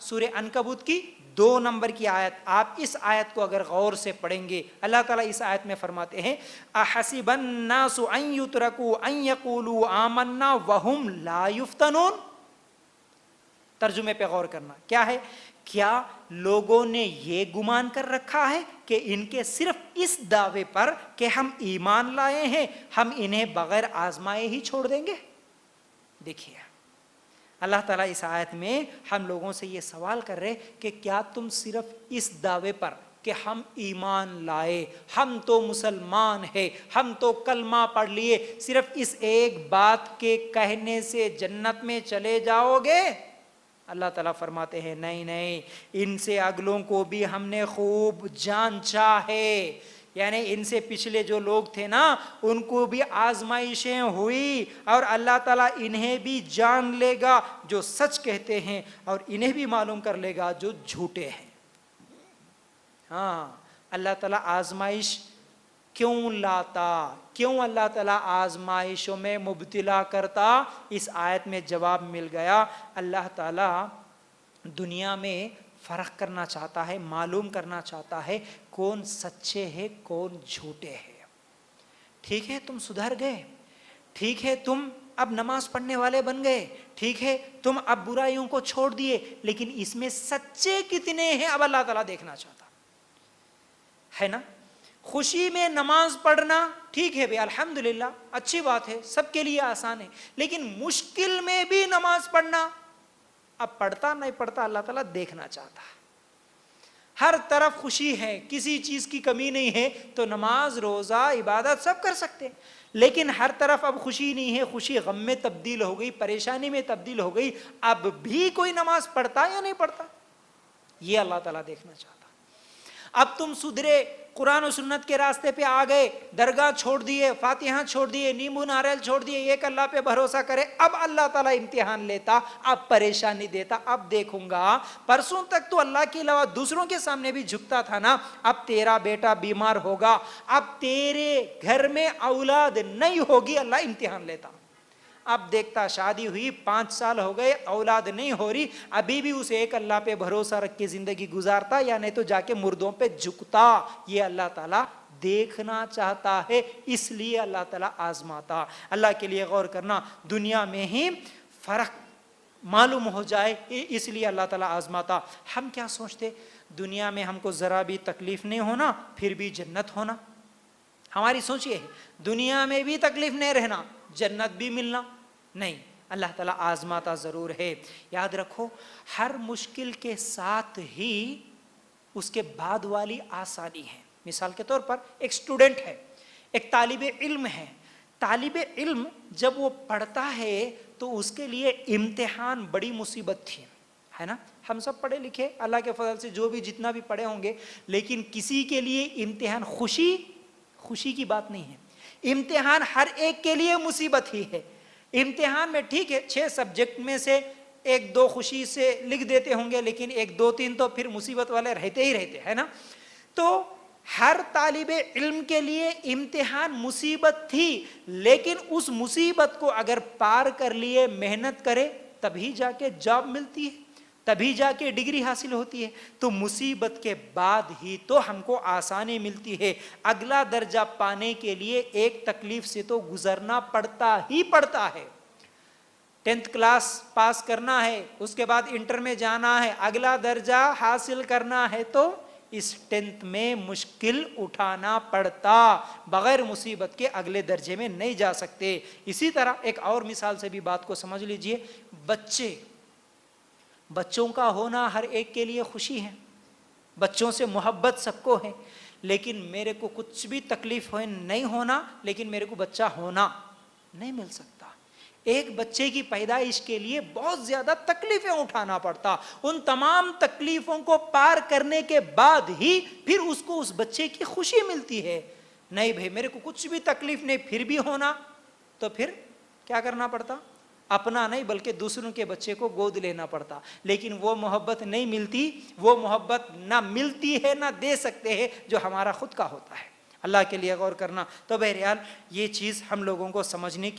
سورہ عنکبوت کی 2 نمبر کی آیت. آپ اس آیت کو اگر غور سے پڑھیں گے, اللہ تعالیٰ اس آیت میں فرماتے ہیں احسب الناس ان یترکوا ان یقولوا آمنا وہم لا یفتنون. ترجمے پہ غور کرنا. کیا ہے؟ کیا لوگوں نے یہ گمان کر رکھا ہے کہ ان کے صرف اس دعوے پر کہ ہم ایمان لائے ہیں ہم انہیں بغیر آزمائے ہی چھوڑ دیں گے؟ دیکھیے اللہ تعالیٰ اس آیت میں ہم لوگوں سے یہ سوال کر رہے کہ کیا تم صرف اس دعوے پر کہ ہم ایمان لائے, ہم تو مسلمان ہیں, ہم تو کلمہ پڑھ لیے, صرف اس ایک بات کے کہنے سے جنت میں چلے جاؤ گے؟ اللہ تعالیٰ فرماتے ہیں نہیں نہیں, ان سے اگلوں کو بھی ہم نے خوب جانچا ہے. یعنی ان سے پچھلے جو لوگ تھے نا ان کو بھی آزمائشیں ہوئی, اور اللہ تعالیٰ انہیں بھی جان لے گا جو سچ کہتے ہیں, اور انہیں بھی معلوم کر لے گا جو جھوٹے ہیں. ہاں, اللہ تعالیٰ آزمائش کیوں لاتا, کیوں اللہ تعالیٰ آزمائشوں میں مبتلا کرتا؟ اس آیت میں جواب مل گیا. اللہ تعالیٰ دنیا میں فرق کرنا چاہتا ہے, معلوم کرنا چاہتا ہے کون سچے ہیں کون جھوٹے ہیں. ٹھیک ہے تم سدھر گئے, ٹھیک ہے تم اب نماز پڑھنے والے بن گئے, ٹھیک ہے تم اب برائیوں کو چھوڑ دیے, لیکن اس میں سچے کتنے ہیں اب اللہ تعالیٰ دیکھنا چاہتا ہے نا. خوشی میں نماز پڑھنا ٹھیک ہے بھائی, الحمدللہ اچھی بات ہے, سب کے لیے آسان ہے, لیکن مشکل میں بھی نماز پڑھنا, اب پڑھتا نہیں پڑھتا اللہ تعالیٰ دیکھنا چاہتا ہے. ہر طرف خوشی ہے, کسی چیز کی کمی نہیں ہے, تو نماز روزہ عبادت سب کر سکتے ہیں, لیکن ہر طرف اب خوشی نہیں ہے, خوشی غم میں تبدیل ہو گئی, پریشانی میں تبدیل ہو گئی, اب بھی کوئی نماز پڑھتا یا نہیں پڑھتا؟ یہ اللہ تعالیٰ دیکھنا چاہتا. اب تم سدھرے, قرآن و سنت کے راستے پہ آ گئے, درگاہ چھوڑ دیے, فاتحہ چھوڑ دیے, نیمبو ناریل چھوڑ دیے, ایک اللہ پہ بھروسہ کرے, اب اللہ تعالیٰ امتحان لیتا, اب پریشانی دیتا. اب دیکھوں گا, پرسوں تک تو اللہ کے علاوہ دوسروں کے سامنے بھی جھکتا تھا نا, اب تیرا بیٹا بیمار ہوگا, اب تیرے گھر میں اولاد نہیں ہوگی, اللہ امتحان لیتا. اب دیکھتا شادی ہوئی 5 سال ہو گئے, اولاد نہیں ہو رہی, ابھی بھی اسے ایک اللہ پہ بھروسہ رکھ کے زندگی گزارتا, یا نہیں تو جا کے مردوں پہ جھکتا. یہ اللہ تعالیٰ دیکھنا چاہتا ہے, اس لیے اللہ تعالیٰ آزماتا. اللہ کے لیے غور کرنا, دنیا میں ہی فرق معلوم ہو جائے اس لیے اللہ تعالیٰ آزماتا. ہم کیا سوچتے دنیا میں ہم کو ذرا بھی تکلیف نہیں ہونا پھر بھی جنت ہونا. ہماری سوچ یہ ہے دنیا میں بھی تکلیف نہیں رہنا جنت بھی ملنا. نہیں, اللہ تعالیٰ آزماتا ضرور ہے. یاد رکھو ہر مشکل کے ساتھ ہی اس کے بعد والی آسانی ہے. مثال کے طور پر ایک اسٹوڈنٹ ہے, ایک طالب علم ہے. طالب علم جب وہ پڑھتا ہے تو اس کے لیے امتحان بڑی مصیبت تھی, ہے نا. ہم سب پڑھے لکھے اللہ کے فضل سے, جو بھی جتنا بھی پڑھے ہوں گے, لیکن کسی کے لیے امتحان خوشی کی بات نہیں ہے. امتحان ہر ایک کے لیے مصیبت ہی ہے. امتحان میں ٹھیک ہے 6 سبجیکٹ میں سے 1-2 خوشی سے لکھ دیتے ہوں گے, لیکن 1-2-3 تو پھر مصیبت والے رہتے ہی رہتے, ہے نا. تو ہر طالب علم کے لیے امتحان مصیبت تھی, لیکن اس مصیبت کو اگر پار کر لیے, محنت کرے, تبھی جا کے جاب ملتی ہے, تبھی جا کے ڈگری حاصل ہوتی ہے. تو مصیبت کے بعد ہی تو ہم کو آسانی ملتی ہے. اگلا درجہ پانے کے لیے ایک تکلیف سے تو گزرنا پڑتا ہی پڑتا ہے. 10th کلاس پاس کرنا ہے, اس کے بعد انٹر میں جانا ہے, اگلا درجہ حاصل کرنا ہے, تو اس 10th میں مشکل اٹھانا پڑتا, بغیر مصیبت کے اگلے درجے میں نہیں جا سکتے. اسی طرح ایک اور مثال سے بھی بات کو سمجھ لیجئے. بچوں کا ہونا ہر ایک کے لیے خوشی ہے, بچوں سے محبت سب کو ہے, لیکن میرے کو کچھ بھی تکلیف ہوئے نہیں ہونا, لیکن میرے کو بچہ ہونا نہیں مل سکتا. ایک بچے کی پیدائش کے لیے بہت زیادہ تکلیفیں اٹھانا پڑتا, ان تمام تکلیفوں کو پار کرنے کے بعد ہی پھر اس کو اس بچے کی خوشی ملتی ہے. نہیں بھائی میرے کو کچھ بھی تکلیف نہیں پھر بھی ہونا, تو پھر کیا کرنا پڑتا؟ اپنا نہیں بلکہ دوسروں کے بچے کو گود لینا پڑتا. لیکن وہ محبت نہیں ملتی, وہ محبت نہ ملتی ہے نہ دے سکتے ہیں جو ہمارا خود کا ہوتا ہے. اللہ کے لیے غور کرنا. تو بہرحال یہ چیز ہم لوگوں کو سمجھنے کی